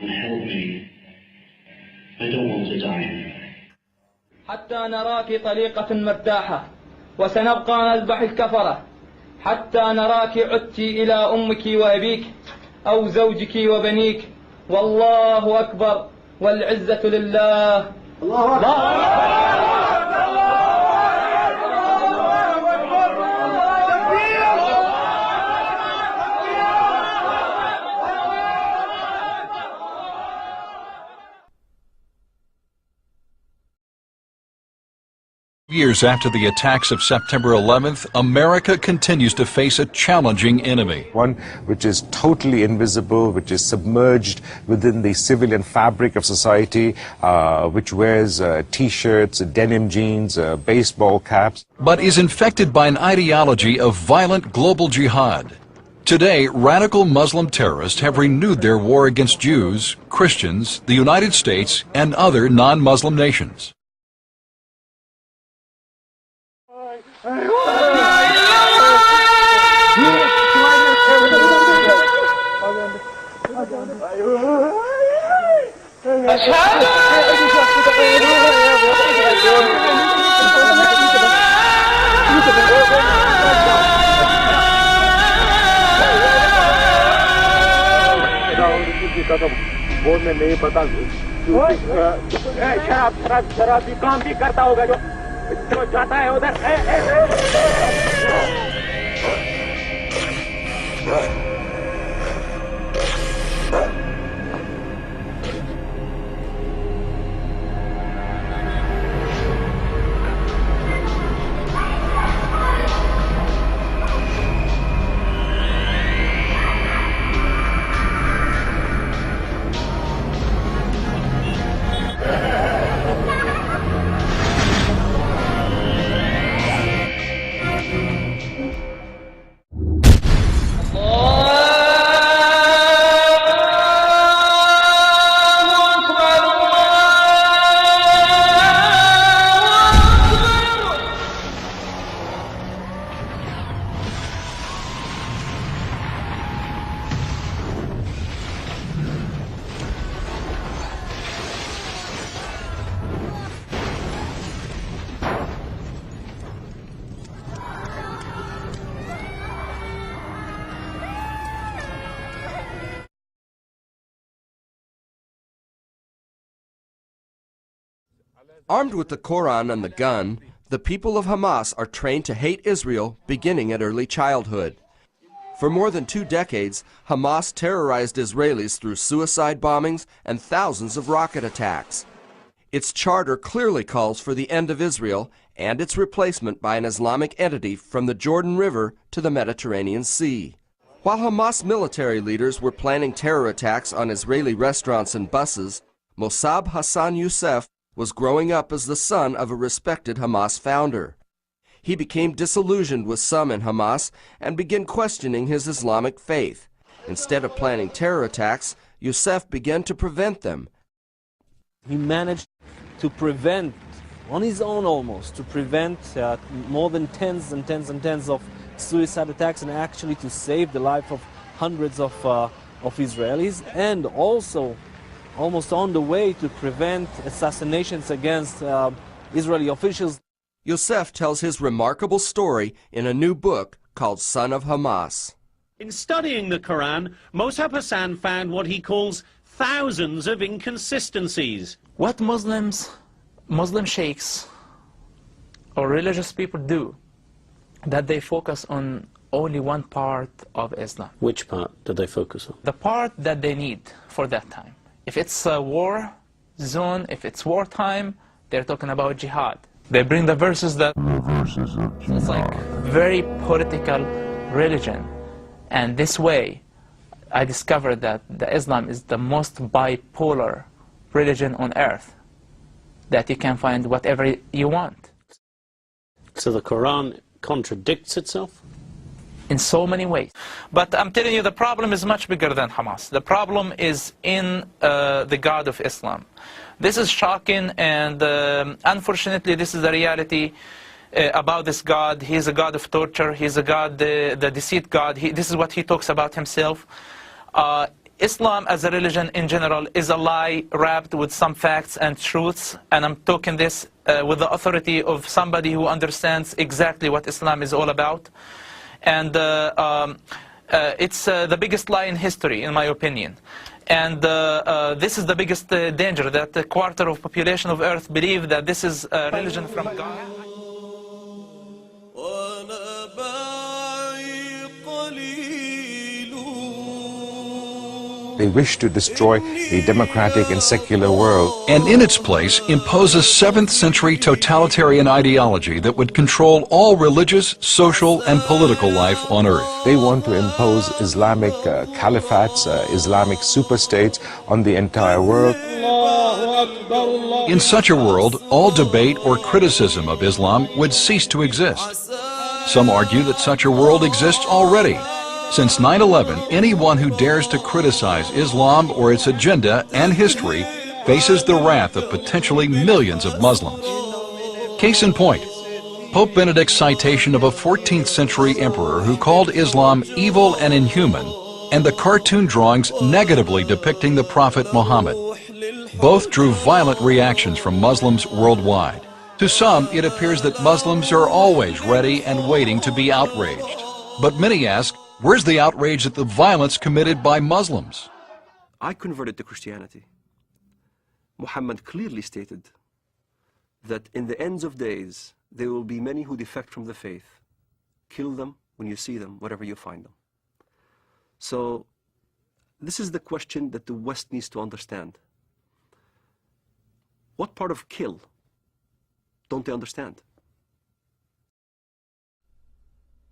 Help me. I don't want to die. حتى نراك طليقة مرتاحة وسنبقى نذبح الكفرة حتى نراك عدت إلى أمك وأبيك أو زوجك وبنيك والله أكبر والعزة لله. الله أكبر. Years after the attacks of September 11th, America continues to face a challenging enemy. One which is totally invisible, which is submerged within the civilian fabric of society, which wears T-shirts, denim jeans, baseball caps. But is infected by an ideology of violent global jihad. Today, radical Muslim terrorists have renewed their war against Jews, Christians, the United States, and other non-Muslim nations. शराब भी काम भी करता होगा जो जाता है उधर. Armed with the Quran and the gun, the people of Hamas are trained to hate Israel beginning at early childhood. For more than 2 decades, Hamas terrorized Israelis through suicide bombings and thousands of rocket attacks. Its charter clearly calls for the end of Israel and its replacement by an Islamic entity from the Jordan River to the Mediterranean Sea. While Hamas military leaders were planning terror attacks on Israeli restaurants and buses, Mossab Hassan Youssef was growing up as the son of a respected Hamas founder. He became disillusioned with some in Hamas and began questioning his Islamic faith. Instead of planning terror attacks, Youssef began to prevent them. He managed to prevent, on his own almost, to prevent more than tens and tens and tens of suicide attacks and actually to save the life of hundreds of Israelis, and also almost on the way to prevent assassinations against Israeli officials. Youssef tells his remarkable story in a new book called Son of Hamas. In studying the Quran, Mossab Hassan found what he calls thousands of inconsistencies. What Muslim sheikhs or religious people do, that they focus on only one part of Islam. Which part do they focus on? The part that they need for that time. If it's a war zone, if it's wartime, they're talking about jihad. They bring the verses that it's like very political religion. And this way, I discovered that the Islam is the most bipolar religion on earth, that you can find whatever you want. So the Quran contradicts itself? In so many ways. But I'm telling you, the problem is much bigger than Hamas. The problem is in the God of Islam. This is shocking, and unfortunately this is the reality about this God. He's a God of torture. He's a God, the deceit God. This is what he talks about himself. Islam as a religion in general is a lie wrapped with some facts and truths, and I'm talking this with the authority of somebody who understands exactly what Islam is all about. And it's the biggest lie in history, in my opinion. And this is the biggest danger, that a quarter of population of Earth believe that this is a religion from God. They wish to destroy a democratic and secular world. And in its place, impose a 7th century totalitarian ideology that would control all religious, social, and political life on earth. They want to impose Islamic caliphates, Islamic superstates on the entire world. In such a world, all debate or criticism of Islam would cease to exist. Some argue that such a world exists already. Since 9/11, anyone who dares to criticize Islam or its agenda and history faces the wrath of potentially millions of Muslims. Case in point, Pope Benedict's citation of a 14th century emperor who called Islam evil and inhuman, and the cartoon drawings negatively depicting the Prophet Mohammed. Both drew violent reactions from Muslims worldwide. To some, it appears that Muslims are always ready and waiting to be outraged. But many ask, where's the outrage at the violence committed by Muslims? I converted to Christianity. Muhammad clearly stated that in the ends of days, there will be many who defect from the faith. Kill them when you see them, wherever you find them. So, this is the question that the West needs to understand. What part of kill don't they understand?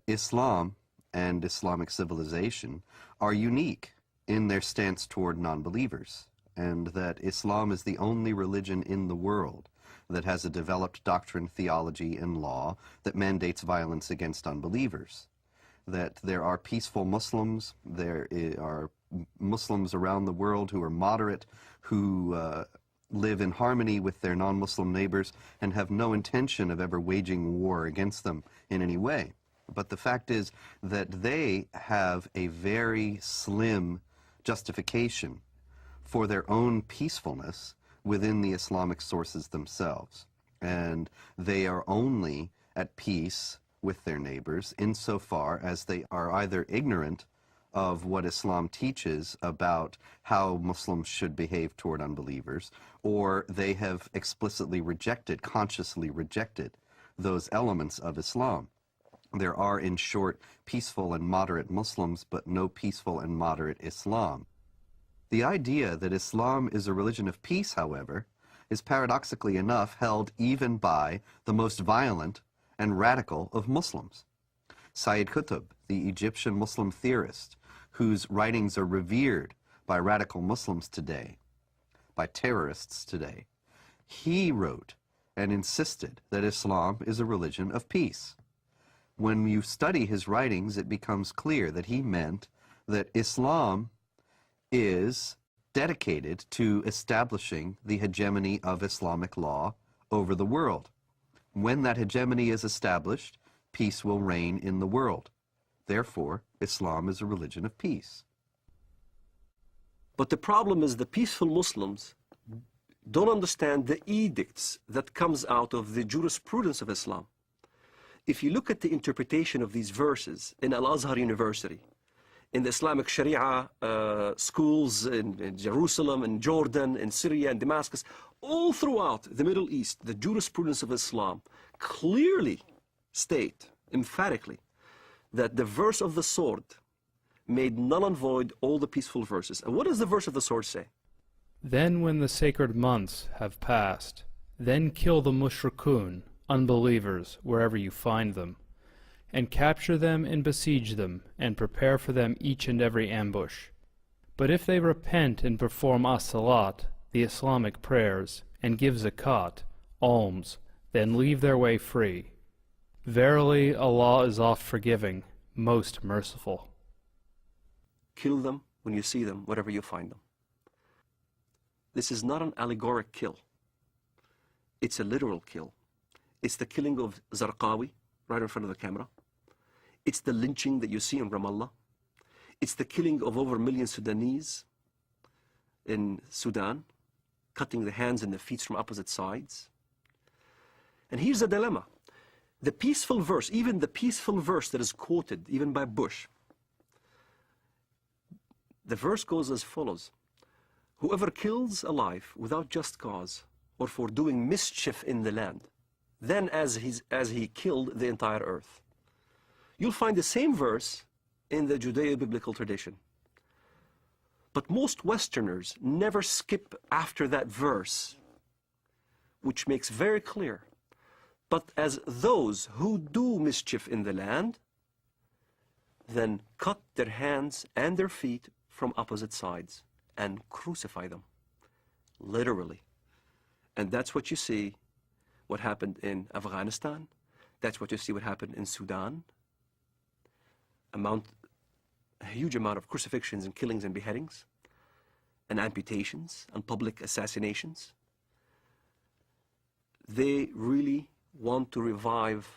Islam and Islamic civilization are unique in their stance toward non-believers, and that Islam is the only religion in the world that has a developed doctrine, theology, and law that mandates violence against unbelievers. That there are peaceful Muslims, there are Muslims around the world who are moderate, who live in harmony with their non-Muslim neighbors and have no intention of ever waging war against them in any way. But the fact is that they have a very slim justification for their own peacefulness within the Islamic sources themselves. And they are only at peace with their neighbors insofar as they are either ignorant of what Islam teaches about how Muslims should behave toward unbelievers, or they have explicitly rejected, consciously rejected, those elements of Islam. There are, in short, peaceful and moderate Muslims, but no peaceful and moderate Islam. The idea that Islam is a religion of peace, however, is paradoxically enough held even by the most violent and radical of Muslims. Sayyid Qutb, the Egyptian Muslim theorist, whose writings are revered by radical Muslims today, by terrorists today, he wrote and insisted that Islam is a religion of peace. When you study his writings, it becomes clear that he meant that Islam is dedicated to establishing the hegemony of Islamic law over the world. When that hegemony is established, peace will reign in the world. Therefore, Islam is a religion of peace. But the problem is the peaceful Muslims don't understand the edicts that comes out of the jurisprudence of Islam. If you look at the interpretation of these verses in Al-Azhar University, in the Islamic Sharia schools in Jerusalem, in Jordan, in Syria, and Damascus, all throughout the Middle East, the jurisprudence of Islam clearly state, emphatically, that the verse of the sword made null and void all the peaceful verses. And what does the verse of the sword say? Then when the sacred months have passed, then kill the mushrikun, unbelievers, wherever you find them, and capture them and besiege them, and prepare for them each and every ambush. But if they repent and perform as-salat, the Islamic prayers, and give zakat, alms, then leave their way free. Verily, Allah is oft-forgiving, most merciful. Kill them when you see them, wherever you find them. This is not an allegoric kill. It's a literal kill. It's the killing of Zarqawi right in front of the camera. It's the lynching that you see in Ramallah. It's the killing of over 1 million Sudanese in Sudan, cutting the hands and the feet from opposite sides. And here's the dilemma. The peaceful verse, even the peaceful verse that is quoted, even by Bush, the verse goes as follows: whoever kills a life without just cause or for doing mischief in the land, then as he killed the entire earth. You'll find the same verse in the Judeo-biblical tradition. But most Westerners never skip after that verse, which makes very clear, but as those who do mischief in the land, then cut their hands and their feet from opposite sides and crucify them, literally. And that's what you see what happened in Afghanistan. That's what you see what happened in Sudan. A huge amount of crucifixions and killings and beheadings and amputations and public assassinations. They really want to revive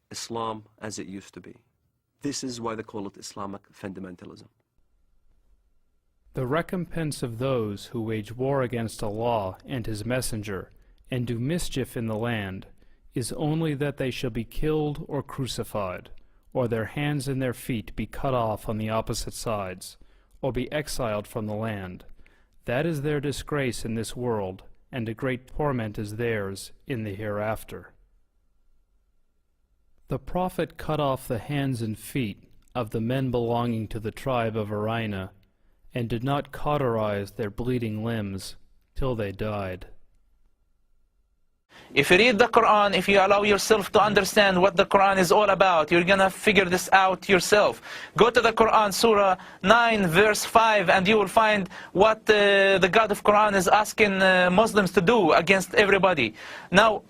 Islam as it used to be. This is why they call it Islamic fundamentalism. The recompense of those who wage war against Allah and His Messenger and do mischief in the land is only that they shall be killed or crucified, or their hands and their feet be cut off on the opposite sides, or be exiled from the land. That is their disgrace in this world, and a great torment is theirs in the hereafter. The Prophet cut off the hands and feet of the men belonging to the tribe of Arina, and did not cauterize their bleeding limbs till they died. If you read the Quran, if you allow yourself to understand what the Quran is all about, you're gonna figure this out yourself. Go to the Quran, Surah 9, verse 5, and you will find what the God of Quran is asking Muslims to do against everybody. Now,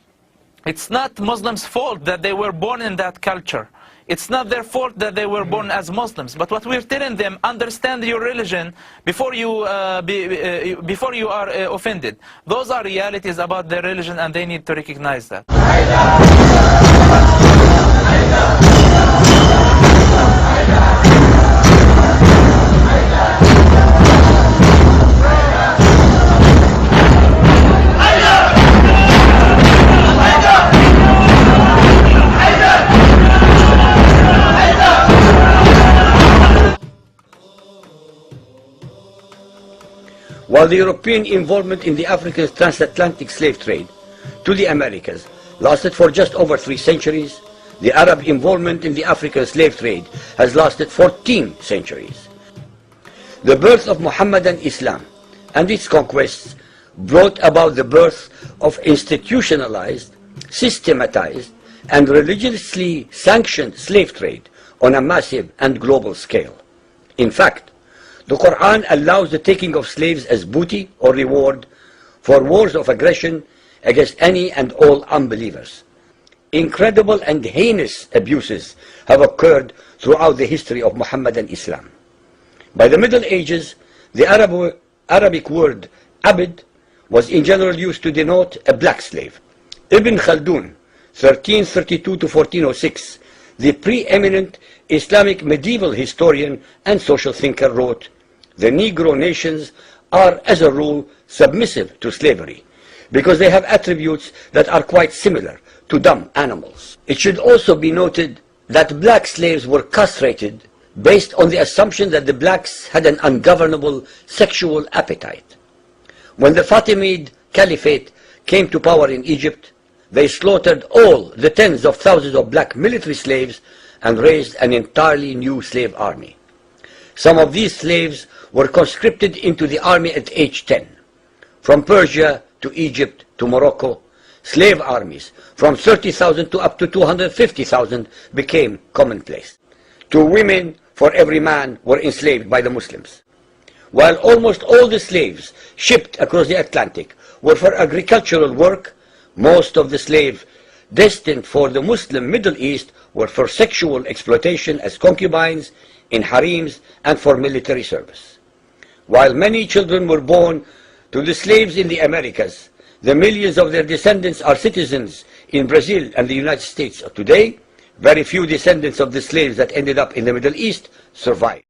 it's not Muslims' fault that they were born in that culture. It's not their fault that they were born as Muslims. But what we're telling them, understand your religion before you are offended. Those are realities about their religion, and they need to recognize that. While the European involvement in the African transatlantic slave trade to the Americas lasted for just over 3 centuries, the Arab involvement in the African slave trade has lasted 14 centuries. The birth of Mohammedan Islam and its conquests brought about the birth of institutionalized, systematized, and religiously sanctioned slave trade on a massive and global scale. In fact, the Quran allows the taking of slaves as booty or reward for wars of aggression against any and all unbelievers. Incredible and heinous abuses have occurred throughout the history of Mohammedan Islam. By the Middle Ages, the Arabic word abd was in general used to denote a black slave. Ibn Khaldun, 1332 to 1406, the preeminent Islamic medieval historian and social thinker, wrote, "The Negro nations are, as a rule, submissive to slavery, because they have attributes that are quite similar to dumb animals." It should also be noted that black slaves were castrated based on the assumption that the blacks had an ungovernable sexual appetite. When the Fatimid Caliphate came to power in Egypt, they slaughtered all the tens of thousands of black military slaves and raised an entirely new slave army. Some of these slaves were conscripted into the army at age 10. From Persia to Egypt to Morocco, slave armies from 30,000 to up to 250,000 became commonplace. 2 women for every man were enslaved by the Muslims. While almost all the slaves shipped across the Atlantic were for agricultural work, most of the slaves destined for the Muslim Middle East were for sexual exploitation as concubines, in harems, and for military service. While many children were born to the slaves in the Americas, the millions of their descendants are citizens in Brazil and the United States today. Very few descendants of the slaves that ended up in the Middle East survive.